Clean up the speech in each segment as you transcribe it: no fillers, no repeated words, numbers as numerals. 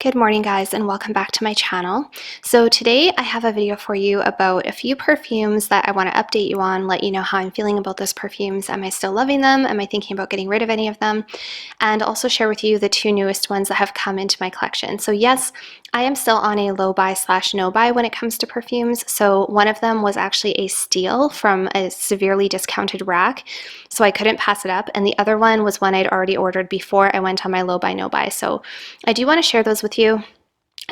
Good morning guys, and welcome back to my channel. So today I have a video for you about a few perfumes that I want to update you on, let you know how I'm feeling about those perfumes. Am I still loving them? Am I thinking about getting rid of any of them? And also share with you the two newest ones that have come into my collection. So yes, I am still on a low buy / no buy when it comes to perfumes. So one of them was actually a steal from a severely discounted rack, so I couldn't pass it up. And the other one was one I'd already ordered before I went on my low buy no buy. So I do want to share those with you.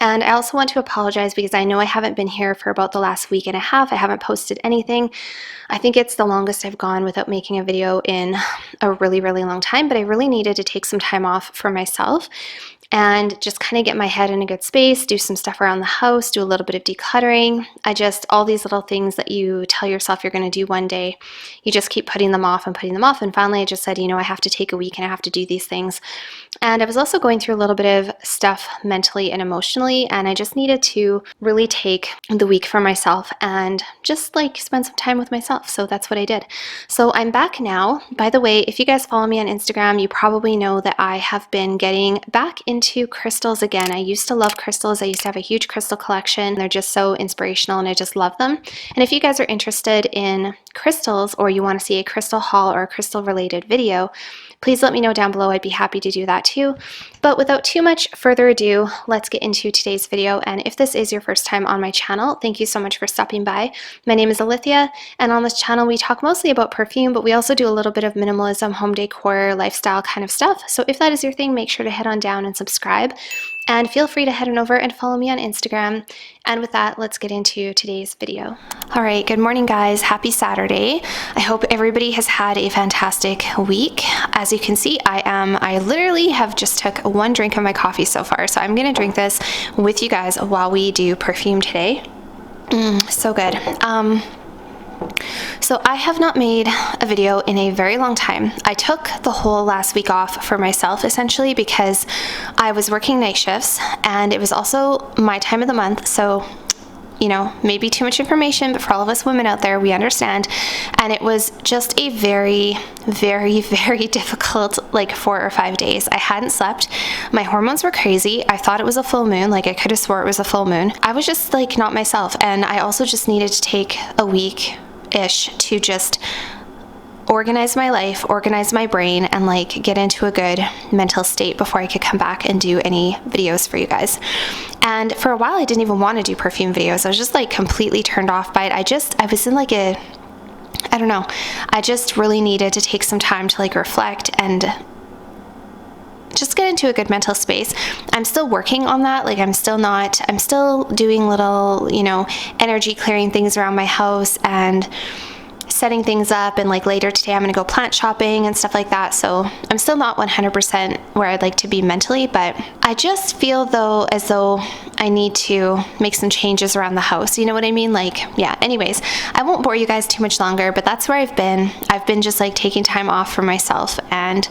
And I also want to apologize because I know I haven't been here for about the last week and a half. I haven't posted anything. I think it's the longest I've gone without making a video in a really long time, but I really needed to take some time off for myself and just kind of get my head in a good space, do some stuff around the house, do a little bit of decluttering. All these little things that you tell yourself you're going to do one day, you just keep putting them off and putting them off. And finally I just said, I have to take a week and I have to do these things. And I was also going through a little bit of stuff mentally and emotionally, and I just needed to really take the week for myself and just spend some time with myself. So that's what I did. So I'm back now. By the way, if you guys follow me on Instagram, you probably know that I have been getting back into crystals again. I used to love crystals. I used to have a huge crystal collection. They're just so inspirational and I just love them. And if you guys are interested in crystals or you want to see a crystal haul or a crystal related video, please let me know down below. I'd be happy to do that too. But without too much further ado, let's get into today's video. And if this is your first time on my channel, thank you so much for stopping by. My name is Alithia, and on this channel we talk mostly about perfume, but we also do a little bit of minimalism, home decor, lifestyle kind of stuff. So if that is your thing, make sure to head on down and subscribe. And feel free to head on over and follow me on Instagram. And with that, let's get into today's video. All right, good morning guys. Happy Saturday. I hope everybody has had a fantastic week. As you can see, I literally have just took one drink of my coffee so far. So I'm gonna drink this with you guys while we do perfume today. So good. So I have not made a video in a very long time. I took the whole last week off for myself essentially because I was working night shifts and it was also my time of the month. So, maybe too much information, but for all of us women out there, we understand. And it was just a very difficult 4 or 5 days. I hadn't slept. My hormones were crazy. I thought it was a full moon. I could have swore it was a full moon. I was just not myself. And I also just needed to take a week-ish to just organize my life, organize my brain, and get into a good mental state before I could come back and do any videos for you guys. And for a while I didn't even want to do perfume videos. I was just completely turned off by it. I was in I don't know. I just really needed to take some time to reflect and just get into a good mental space. I'm still working on that. I'm still doing little, energy clearing things around my house and setting things up, and later today I'm gonna go plant shopping and stuff like that. So I'm still not 100% where I'd like to be mentally, but I just feel as though I need to make some changes around the house. You know what I mean? Yeah, anyways, I won't bore you guys too much longer, but that's where I've been just taking time off for myself. And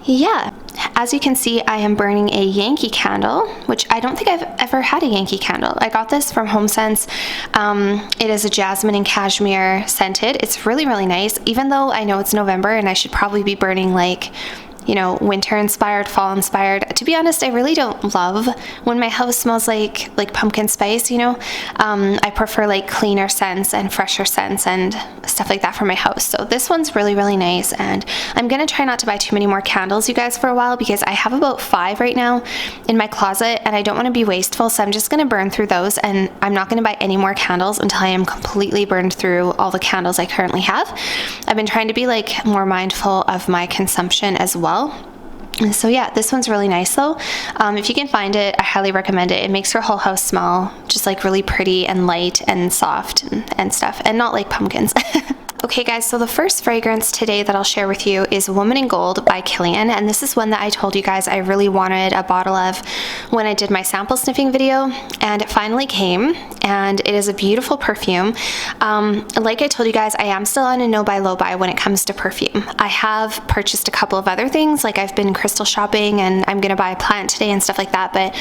yeah, as you can see, I am burning a Yankee candle, which I don't think I've ever had a Yankee candle. I got this from HomeSense. It is a jasmine and cashmere scented. It's really nice, even though I know it's November and I should probably be burning winter inspired, fall inspired. To be honest, I really don't love when my house smells like pumpkin spice, I prefer cleaner scents and fresher scents and stuff like that for my house. So this one's really nice, and I'm gonna try not to buy too many more candles, you guys, for a while, because I have about 5 right now in my closet and I don't want to be wasteful. So I'm just gonna burn through those, and I'm not gonna buy any more candles until I am completely burned through all the candles I currently have. I've been trying to be more mindful of my consumption as well. So yeah, this one's really nice though. If you can find it, I highly recommend it. It makes your whole house smell just really pretty and light and soft and stuff, and not like pumpkins. Okay guys, so the first fragrance today that I'll share with you is Woman in Gold by Kilian, and this is one that I told you guys I really wanted a bottle of when I did my sample sniffing video, and it finally came, and it is a beautiful perfume. Like I told you guys, I am still on a no buy low buy when it comes to perfume. I have purchased a couple of other things, I've been crystal shopping and I'm gonna buy a plant today and stuff like that, but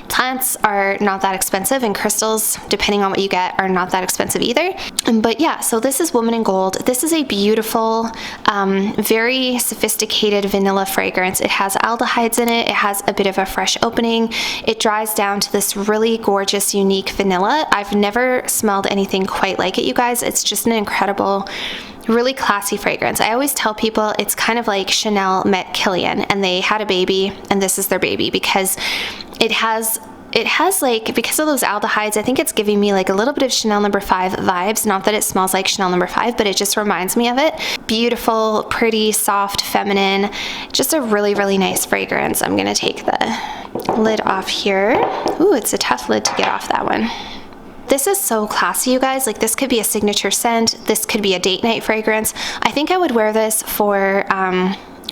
plants are not that expensive, and crystals, depending on what you get, are not that expensive either. But yeah, so this is Woman in Gold. This is a beautiful, very sophisticated vanilla fragrance. It has aldehydes in it. It has a bit of a fresh opening. It dries down to this really gorgeous, unique vanilla. I've never smelled anything quite like it, you guys. It's just an incredible, really classy fragrance. I always tell people it's kind of like Chanel met Kilian and they had a baby and this is their baby, because it has like, because of those aldehydes, I think it's giving me like a little bit of Chanel No. 5 vibes. Not that it smells like Chanel No. 5, but it just reminds me of it. Beautiful, pretty, soft, feminine, just a really, really nice fragrance. I'm gonna take the lid off here. Ooh, it's a tough lid to get off, that one. This is so classy, you guys. Like, this could be a signature scent. This could be a date night fragrance. I think I would wear this for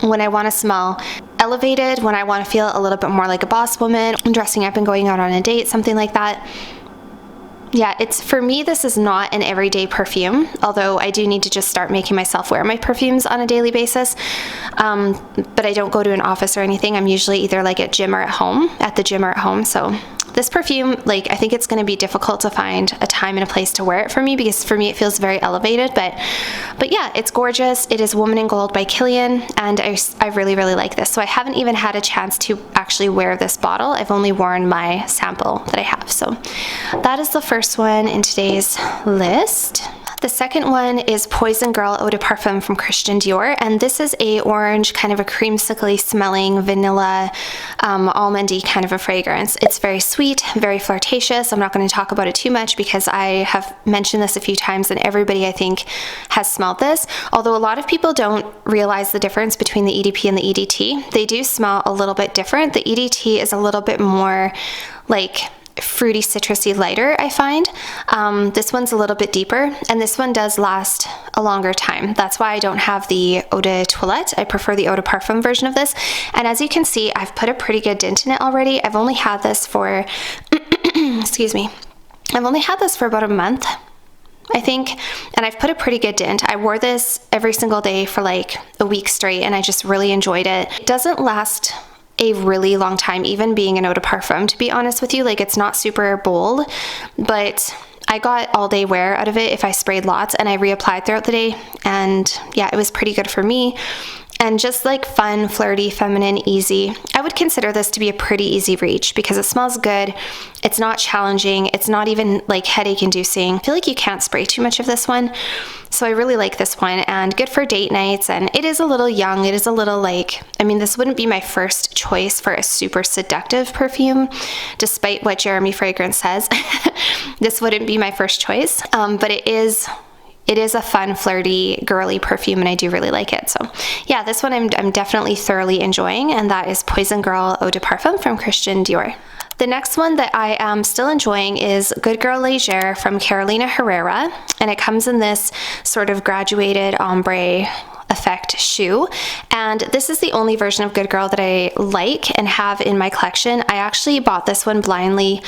when I want to smell elevated, when I want to feel a little bit more like a boss woman, dressing up and going out on a date, something like that. Yeah, it's, for me, this is not an everyday perfume, although I do need to just start making myself wear my perfumes on a daily basis. But I don't go to an office or anything. I'm usually either like at the gym or at home. So this perfume, like, I think it's going to be difficult to find a time and a place to wear it for me, because for me it feels very elevated, but yeah, it's gorgeous. It is Woman in Gold by Kilian, and I really, really like this. So I haven't even had a chance to actually wear this bottle. I've only worn my sample that I have. So that is the first one in today's list. The second one is Poison Girl Eau de Parfum from Christian Dior, and this is a orange, kind of a creamsicle smelling vanilla, almondy kind of a fragrance. It's very sweet, very flirtatious. I'm not going to talk about it too much because I have mentioned this a few times and everybody, I think, has smelled this. Although a lot of people don't realize the difference between the EDP and the EDT. They do smell a little bit different. The EDT is a little bit more like fruity, citrusy, lighter, I find. This one's a little bit deeper, and this one does last a longer time. That's why I don't have the Eau de Toilette. I prefer the Eau de Parfum version of this. And as you can see, I've put a pretty good dent in it already. I've only had this for, excuse me, I've only had this for about a month, I think, and I've put a pretty good dent. I wore this every single day for like a week straight, and I just really enjoyed it. It doesn't last a really long time, even being an eau de parfum, to be honest with you. Like, it's not super bold, but I got all day wear out of it if I sprayed lots, and I reapplied throughout the day, and yeah, it was pretty good for me. And just like fun, flirty, feminine, easy. I would consider this to be a pretty easy reach because it smells good. It's not challenging. It's not even like headache inducing. I feel like you can't spray too much of this one. So I really like this one, and good for date nights. And it is a little young. It is a little like, I mean, this wouldn't be my first choice for a super seductive perfume, despite what Jeremy Fragrance says. This wouldn't be my first choice, but it is a fun, flirty, girly perfume, and I do really like it. So yeah, this one I'm definitely thoroughly enjoying, and that is Poison Girl Eau de Parfum from Christian Dior. The next one that I am still enjoying is Good Girl Legere from Carolina Herrera, and it comes in this sort of graduated ombre effect shoe, and this is the only version of Good Girl that I like and have in my collection. I actually bought this one blindly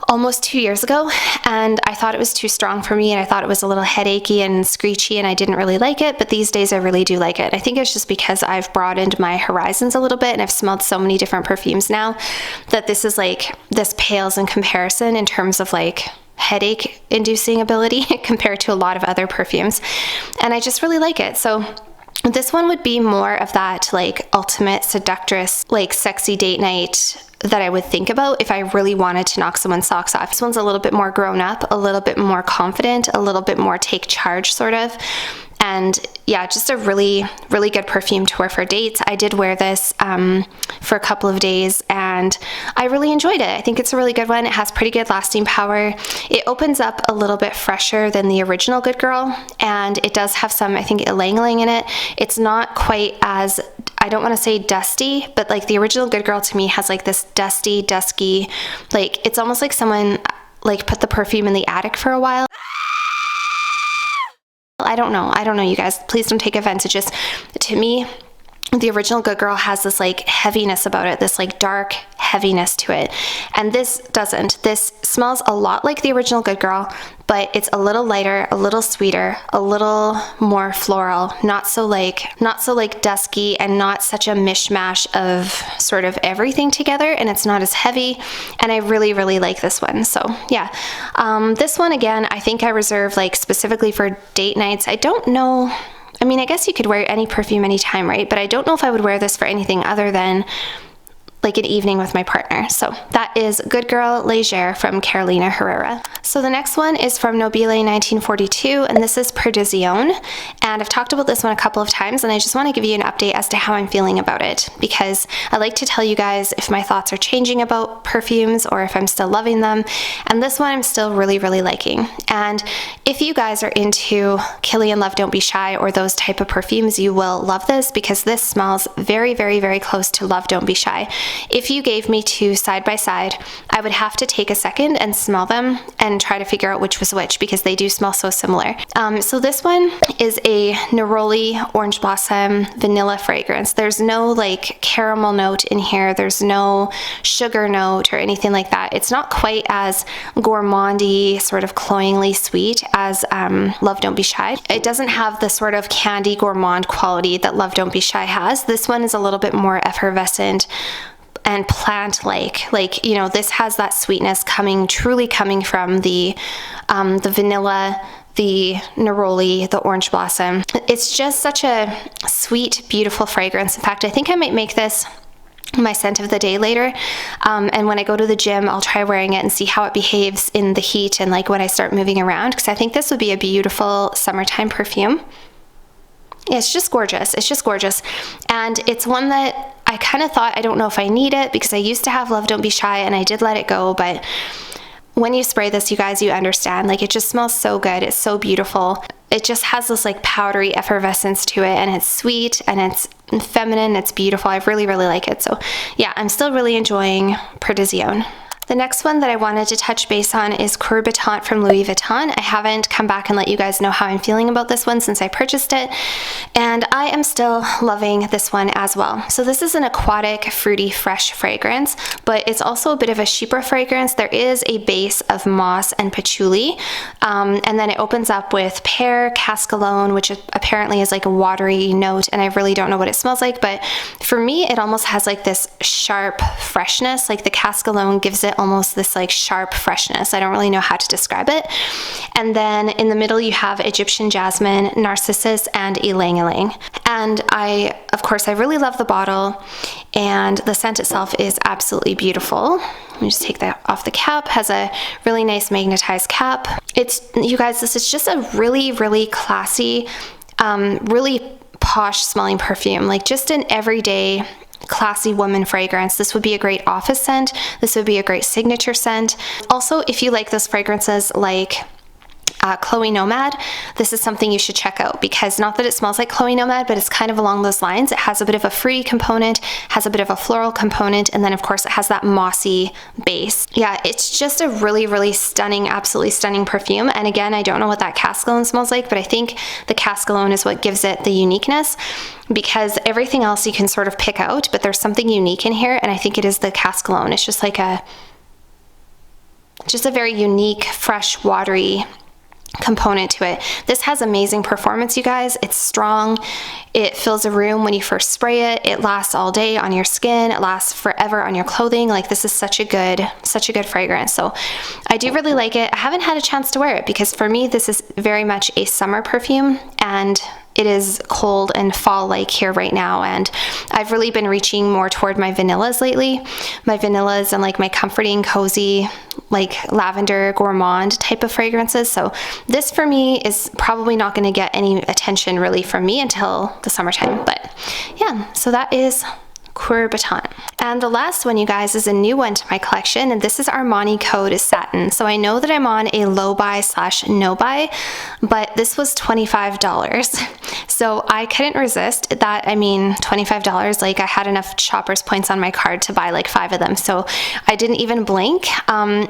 almost 2 years ago, and I thought it was too strong for me, and I thought it was a little headachy and screechy, and I didn't really like it, but these days I really do like it. I think it's just because I've broadened my horizons a little bit, and I've smelled so many different perfumes now that this is like, this pales in comparison in terms of like headache inducing ability compared to a lot of other perfumes, and I just really like it. So this one would be more of that like ultimate seductress, like sexy date night that I would think about if I really wanted to knock someone's socks off. This one's a little bit more grown up, a little bit more confident, a little bit more take charge sort of. And yeah, just a really, really good perfume to wear for dates. I did wear this for a couple of days, and I really enjoyed it. I think it's a really good one. It has pretty good lasting power. It opens up a little bit fresher than the original Good Girl, and it does have some, I think, ylang-ylang in it. It's not quite as, I don't want to say dusty, but like the original Good Girl to me has like this dusty, dusky, like it's almost like someone like put the perfume in the attic for a while. I don't know, you guys, please don't take offense. It just, to me, the original Good Girl has this like heaviness about it, this like dark heaviness to it, and this doesn't. This smells a lot like the original Good Girl, but it's a little lighter, a little sweeter, a little more floral, not so like dusky, and not such a mishmash of sort of everything together, and it's not as heavy, and I really, really like this one. So yeah, this one again, I think I reserve like specifically for date nights. I don't know, I mean, I guess you could wear any perfume anytime, right? But I don't know if I would wear this for anything other than like an evening with my partner. So that is Good Girl Legere from Carolina Herrera. So the next one is from Nobile 1942, and this is Perdizione. And I've talked about this one a couple of times, and I just want to give you an update as to how I'm feeling about it, because I like to tell you guys if my thoughts are changing about perfumes or if I'm still loving them. And this one I'm still really, really liking. And if you guys are into Kilian Love Don't Be Shy or those type of perfumes, you will love this, because this smells very, very, very close to Love Don't Be Shy. If you gave me two side by side, I would have to take a second and smell them and try to figure out which was which, because they do smell so similar. So this one is a neroli orange blossom vanilla fragrance. There's no like caramel note in here. There's no sugar note or anything like that. It's not quite as gourmandy, sort of cloyingly sweet as Love Don't Be Shy. It doesn't have the sort of candy gourmand quality that Love Don't Be Shy has. This one is a little bit more effervescent and plant-like, you know, this has that sweetness truly coming from the vanilla, the neroli, the orange blossom. It's just such a sweet, beautiful fragrance. In fact, I think I might make this my scent of the day later, and when I go to the gym, I'll try wearing it and see how it behaves in the heat and like when I start moving around, because I think this would be a beautiful summertime perfume. It's just gorgeous. It's just gorgeous. And it's one that I kind of thought, I don't know if I need it, because I used to have Love Don't Be Shy and I did let it go. But when you spray this, you guys, you understand, like it just smells so good. It's so beautiful. It just has this like powdery effervescence to it, and it's sweet and it's feminine. It's beautiful. I really, really like it. So yeah, I'm still really enjoying Perdizione. The next one that I wanted to touch base on is Couer Battant from Louis Vuitton. I haven't come back and let you guys know how I'm feeling about this one since I purchased it, and I am still loving this one as well. So this is an aquatic, fruity, fresh fragrance, but it's also a bit of a chypre fragrance. There is a base of moss and patchouli, and then it opens up with pear, cascalone, which apparently is like a watery note, and I really don't know what it smells like, but for me, it almost has like this sharp freshness. Like the cascalone gives it almost this like sharp freshness. I don't really know how to describe it. And then in the middle you have Egyptian jasmine, narcissus, and ylang ylang. And of course, I really love the bottle, and the scent itself is absolutely beautiful. Let me just take that off the cap. Has a really nice magnetized cap. You guys, this is just a really, really classy, really posh smelling perfume. Like just an everyday classy woman fragrance. This would be a great office scent. This would be a great signature scent. Also, if you like those fragrances like Chloe Nomad, this is something you should check out, because not that it smells like Chloe Nomad, but it's kind of along those lines. It has a bit of a fruity component, has a bit of a floral component, and then of course it has that mossy base. Yeah, it's just a really, really stunning, absolutely stunning perfume. And again, I don't know what that cascalone smells like, but I think the cascalone is what gives it the uniqueness, because everything else you can sort of pick out, but there's something unique in here, and I think it is the cascalone. It's just like a very unique, fresh, watery component to it. This has amazing performance, you guys. It's strong. It fills a room when you first spray it. It lasts all day on your skin. It lasts forever on your clothing. Like this is such a good fragrance. So I do really like it. I haven't had a chance to wear it, because for me this is very much a summer perfume, and it is cold and fall-like here right now, and I've really been reaching more toward my vanillas lately. My vanillas and like my comforting, cozy, like lavender gourmand type of fragrances. So this for me is probably not going to get any attention really from me until the summertime. But yeah, so that is Couer Battant. And the last one, you guys, is a new one to my collection, and this is Armani code Satin. So I know that I'm on a low buy / no buy, but this was $25. So I couldn't resist that. I mean, $25, like I had enough Shoppers points on my card to buy like 5 of them. So I didn't even blink.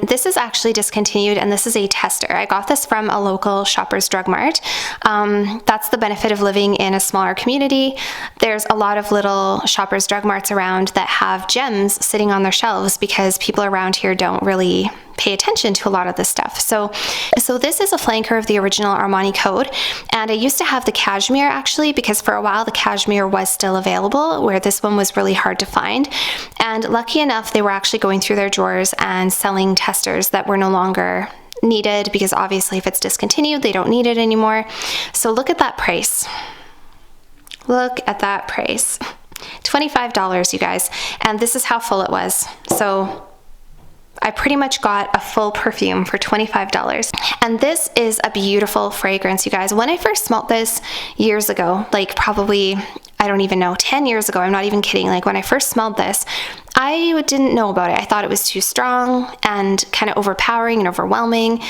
This is actually discontinued, and this is a tester. I got this from a local Shoppers Drug Mart. That's the benefit of living in a smaller community. There's a lot of little Shoppers Drug Marts around that have gems sitting on their shelves, because people around here don't really pay attention to a lot of this stuff. So this is a flanker of the original Armani code, and I used to have the cashmere actually, because for a while the cashmere was still available, where this one was really hard to find. And lucky enough, they were actually going through their drawers and selling testers that were no longer needed, because obviously if it's discontinued, they don't need it anymore. So look at that price. Look at that price. $25, you guys. And this is how full it was. So I pretty much got a full perfume for $25. And this is a beautiful fragrance, you guys. When I first smelled this years ago, like probably, I don't even know, 10 years ago, I'm not even kidding. Like when I first smelled this, I didn't know about it. I thought it was too strong and kind of overpowering and overwhelming.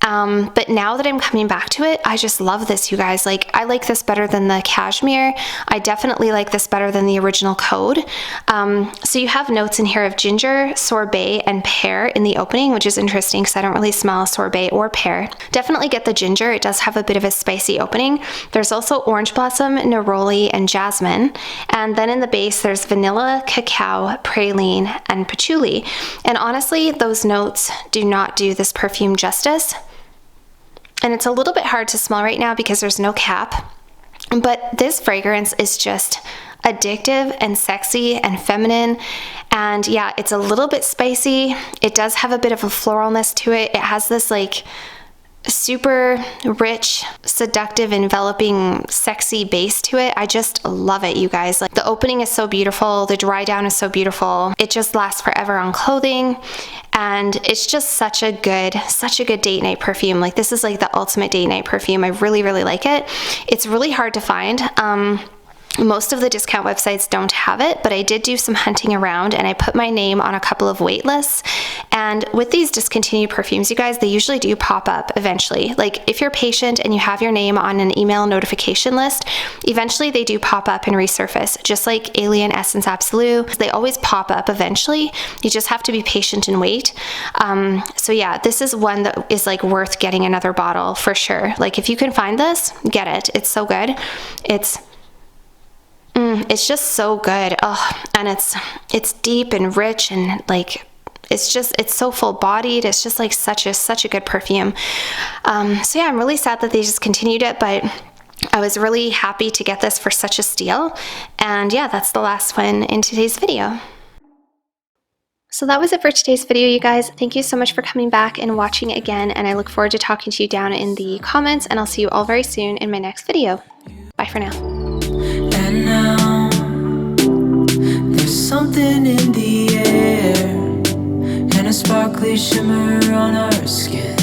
But now that I'm coming back to it, I just love this, you guys. Like, I like this better than the cashmere. I definitely like this better than the original Code. So you have notes in here of ginger, sorbet, and pear in the opening, which is interesting because I don't really smell sorbet or pear. Definitely get the ginger. It does have a bit of a spicy opening. There's also orange blossom, neroli, and jasmine. And then in the base, there's vanilla, cacao, praline, and patchouli. And honestly, those notes do not do this perfume justice. And it's a little bit hard to smell right now because there's no cap, but this fragrance is just addictive and sexy and feminine. And yeah, it's a little bit spicy. It does have a bit of a floralness to it. It has this like super rich, seductive, enveloping, sexy base to it. I just love it, you guys. Like, the opening is so beautiful. The dry down is so beautiful. It just lasts forever on clothing. And it's just such a good date night perfume. Like, this is like the ultimate date night perfume. I really, really like it. It's really hard to find. Most of the discount websites don't have it, but I did do some hunting around and I put my name on a couple of wait lists. And with these discontinued perfumes, you guys, they usually do pop up eventually. Like, if you're patient and you have your name on an email notification list, eventually they do pop up and resurface, just like Alien Essence Absolute. They always pop up eventually. You just have to be patient and wait. So yeah, this is one that is like worth getting another bottle for sure. Like, if you can find this, get it. It's so good. It's just so good. Oh, and it's deep and rich and like, it's so full bodied. It's just like such a good perfume. So yeah, I'm really sad that they just continued it, but I was really happy to get this for such a steal. And yeah, that's the last one in today's video. So that was it for today's video, you guys. Thank you so much for coming back and watching again, and I look forward to talking to you down in the comments, and I'll see you all very soon in my next video. Bye for now. And now there's something in the air and a sparkly shimmer on our skin.